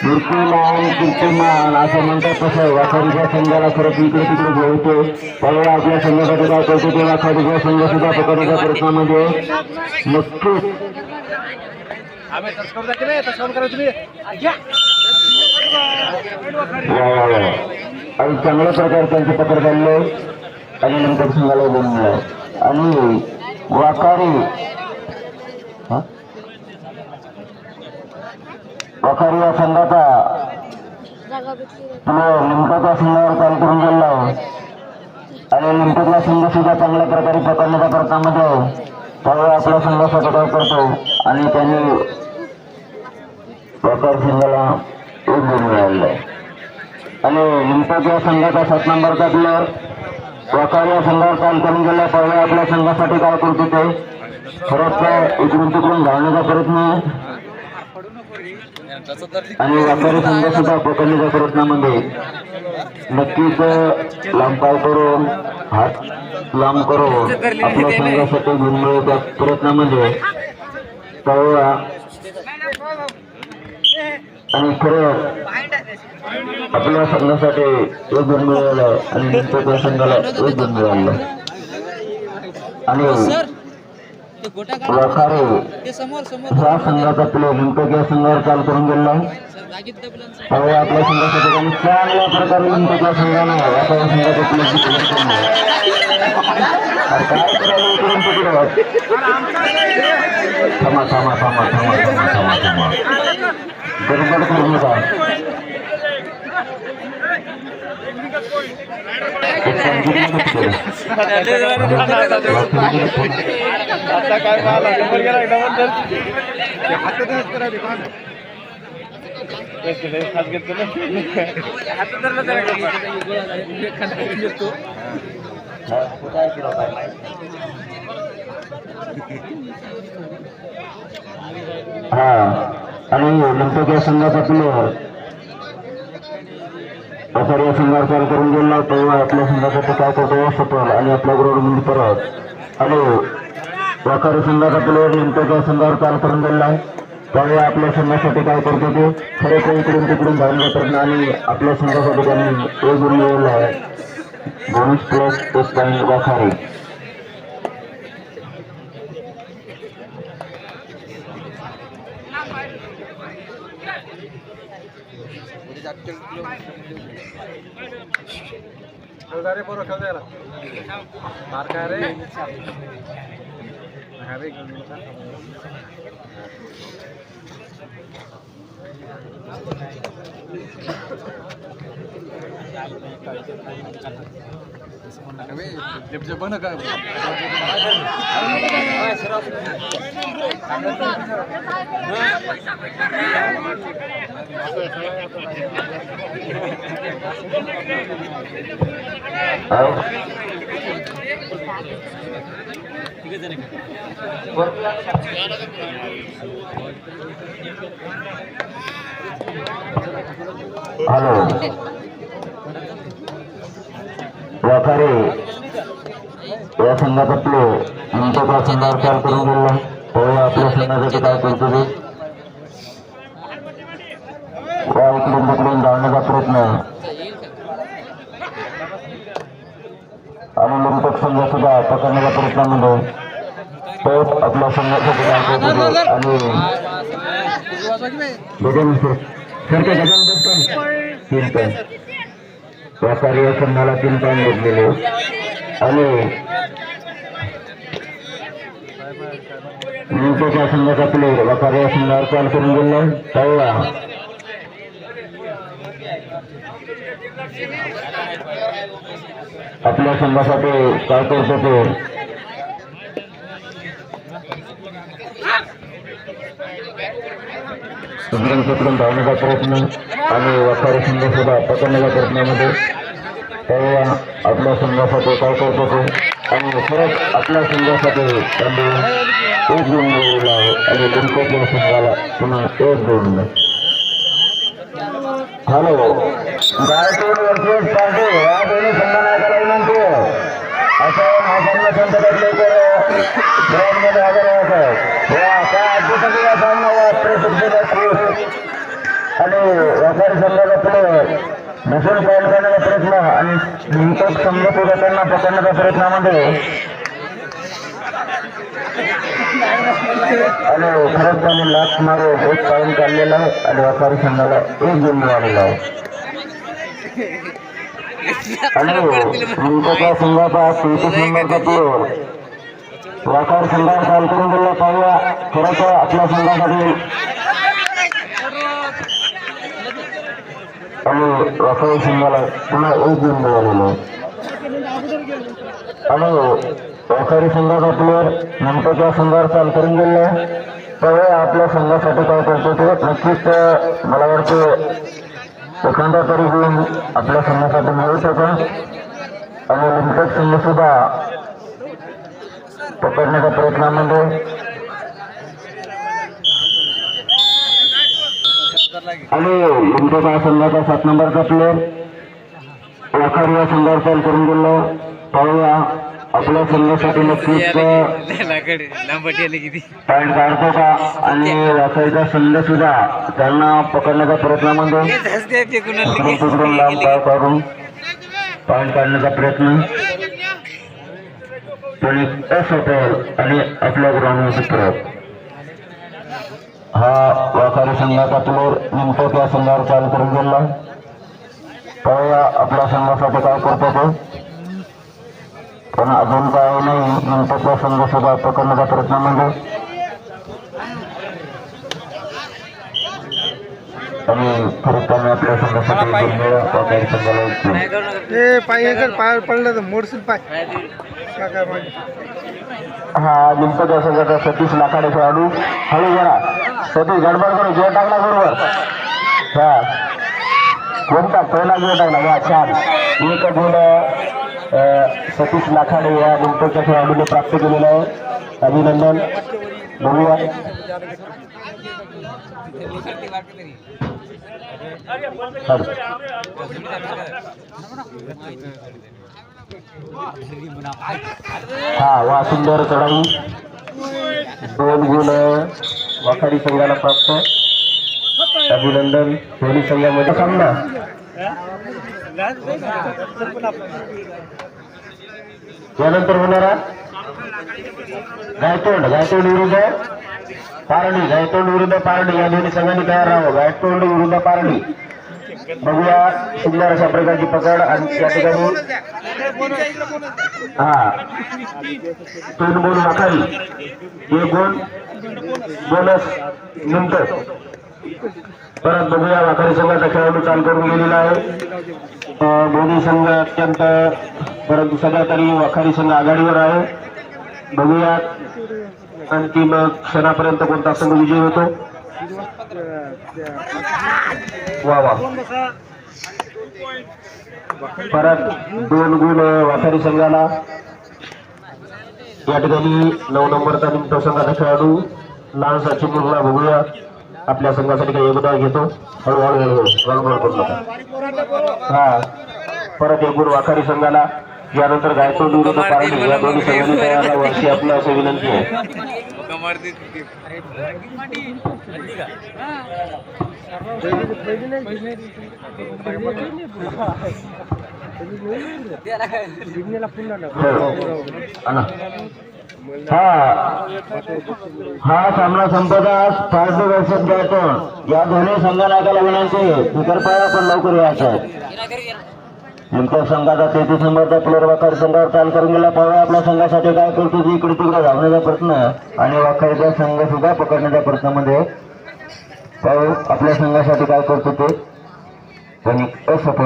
मूर्तिमान कीर्तिमान असं म्हणतात. तसं वाखारीच्या संघाला खरंच इकडे तिकडे घेतो. त्यावेळी आपल्या संघासाठी काय करतो ते वाखारीचा संघ सुद्धा पकडण्याच्या प्रयत्नामध्ये नक्कीच आणि चांगल्या प्रकारे त्यांची पकड झाली आणि नंतर संघाला बोलून आणि वाखारी या संघाचा लिंकाच्या संघावर काल करून गेला आणि लिंकाचा संघ सुद्धा चांगल्या प्रकारे पकडण्याच्या प्रयत्नामध्ये त्यावेळी आपल्या संघासाठी काय करतो आणि त्यांनी वाखारी संघाला एक गुण मिळाला आणि लिंकाच्या संघाचा 7 नंबरचा प्लेअर वाखारी या संघावर काल करून गेला. त्यावेळी आपल्या संघासाठी काय करतो ते खरंच इकडून तिकडून धावण्याचा प्रयत्न आणि वाखारी संघ सुद्धा पकडण्याच्या प्रयत्नामध्ये नक्कीच लांब पाय करून हात लांब करून आपल्या संघासाठी गुण मिळवण्याच्या प्रयत्नामध्ये त्यावेळा आणि खरं आपल्या संघासाठी एक गुण मिळवलं आणि नंतर संघाला एक गुण मिळालं आणि वाखारी ह्या संघाचा प्लेअर लिंकक या संघावर काल करून गेला. त्यावेळी आपल्या संघासाठी त्यांनी चांगल्या प्रकारे लिंकक या संघानं वाखारी संघाचा प्लेअरची काय करायला इकडून तिकडे थांबा थांबा थांबा थांबा थांबा थांबा थांबा बरोबर करू नका. आणि लिंकक या संघाचा प्लेअर वाखारी या संघावर कॉल करून गेला. तेव्हा आपल्या संघासाठी काय करतो सफल आणि आपल्या ग्राउंड मध्ये परत आणि वाखारी संघाचा प्लेअर लिंकक या संघावर कॉल करून गेला. त्यावेळी आपल्या संघासाठी काय करतो ते खरंच इकडून तिकडून धावून जातात आणि आपल्या संघासाठी त्यांनी एक गुण मिळवला आहे. 22+1 पॉईंट वाखारी. हॅलो वाखारी या संघाचा प्लेअर लिंकक संघावर कॉल करून गेला. त्यावेळी आपल्या संघासाठी काय करतो ते इकडून तिकडून धावण्याचा प्रयत्न आणि लिंकक संघ सुद्धा पकडण्याच्या प्रयत्नामध्ये तो आपल्या संघासाठी काय करतो आणि वाखारी या संघाला 3 पॉईंट घेतलेले आणि लिंकक या संघाचा प्लेअर वाखारी या संघावर कॉल करून गेला. त्यावेळा आपल्या संघासाठी काय करतो ते सुधरून धावण्याचा प्रयत्न आणि वाखारी संघ सुद्धा पकडण्याच्या प्रयत्नामध्ये तेव्हा आपल्या संघासाठी काय करतो ते आणि परत आपल्या संघासाठी त्यांनी एक गुण मिळवला आहे आणि लिंकक या संघाला पुन्हा एक गुण. हॅलो गायतोड वर्सेस पार्टी या दोन्ही संघाला विनंती असं माझ्या संघातले ग्राउंडमध्ये हजर होत आहे. काय अगदी सगळ्या सामना प्रसिद्ध आणि व्यापारी संघाचा प्लेअर दुसरे पॉईंट करण्याचा प्रयत्न आणि निमटक संघ त्यांना पकडण्याच्या प्रयत्नामध्ये आणि खरंच त्याने लाच मारून एक पॉईंट काढलेला आहे आणि व्यापारी संघाला एक गुण मिळालेला आहे. आणि निमटक संघाचा 33 नंबरचा प्लेअर व्यापारी संघावर कॉल करून दिला पाहूया. खरंच आपल्या संघासाठी आणि व्यापारी संघाला पुन्हा एक गुण मिळालेला आहे. आणि व्यापारी संघाचा प्लेअर नंतरच्या संघावर चाल करून गेले तेव्हा आपल्या संघासाठी काय करतो ते नक्कीच मला वाटतं एखादा तरी गुण आपल्या संघासाठी मिळू शकतो. आणि लिंकट संघ सुद्धा पकडण्याच्या प्रयत्नामध्ये आणि लिंकट संघाचा 7 नंबरचा प्लेअर व्यापारी या संघावर चाल करून गेलो पाहूया आपल्या संघासाठी नक्कीच पॉईंट काढतो का. आणि व्यापारीचा संघ सुद्धा त्यांना पकडण्याच्या प्रयत्नामध्ये तिकडून लांब पाय काढून पॉईंट काढण्याचा प्रयत्न पण असफल आणि आपल्या ग्राउंडमध्ये परत हा व्यापारी संघाचा प्लेअर निमटक या संघावर चाल करून गेला पाहूया आपल्या संघासाठी काय करतो ते. पण अजून काय नाही निमटक संघ सुद्धा पकडण्याच्या प्रयत्नामध्ये आणि खरंच त्याने आपल्या संघासाठी व्यापारी संघाला पाय पडलं तर मोडशील पाय. हा निमटक या संघाचा 36 लाखाडे खेळाडू हळू जरा सतीश गडबड करू जोर टाकला बरोबर. हा कोणता पहिला जोर टाकला वा छान. एक गुण 36 लाखाडे या निमटकच्या खेळाडूने प्राप्त केलेला आहे. अभिनंदन. बघूया हा वा सुंदर चढाई 2 गुण वाखारी संघाला प्राप्त. अभिनंदन. दोन्ही संघामध्ये सामना यानंतर होणारा गायतोंड विरुद्ध पारडी. गायतोंड विरुद्ध पारडी या दोन्ही संघांनी तयार राहावं. गायतोंड विरुद्ध पारडी बघूया सुंदर अशा प्रकारची पकड. आणि या ठिकाणी हा 3 गुण वाखारी 1 गुण बोनस नंतर परत बघूया. वाखारी संघाचा खेळाडू चाल करून गेलेला आहे. दोन्ही संघ अत्यंत परंतु सध्या तरी वाखारी संघ आघाडीवर आहे. बघूया अंतिम क्षणापर्यंत कोणता संघ विजयी होतो. वा वा परत 2 गुण वाखारी संघाला. या ठिकाणी 9 नंबरचा निमटक संघाचा खेळाडू लहानसा चिमुरला बघूया आपल्या संघासाठी काही योगदान घेतो. हळूहळू गडबड करू नका. हा परत 1 गुण वाखारी संघाला. यानंतर गायतोंड विरुद्ध पारडी या दोन्ही संघांनी तयार वर्षी आपल्या अशी विनंती आहे. हा सामना संपदा पार्टी वर्षात गायतोंड या दोन्ही संघाला एकाला विनंती कृपया पण लवकर यायचं. निमटक संघाचा 33 नंबरचा प्लेअर वाखारी संघावर चाल करून गेला पाहूया आपल्या संघासाठी काय करतो ते. इकडे तिकडे धावण्याचा प्रयत्न आणि वाखारीचा संघ सुद्धा पकडण्याच्या प्रयत्नामध्ये पाहू आपल्या संघासाठी काय करतो ते पण असफल.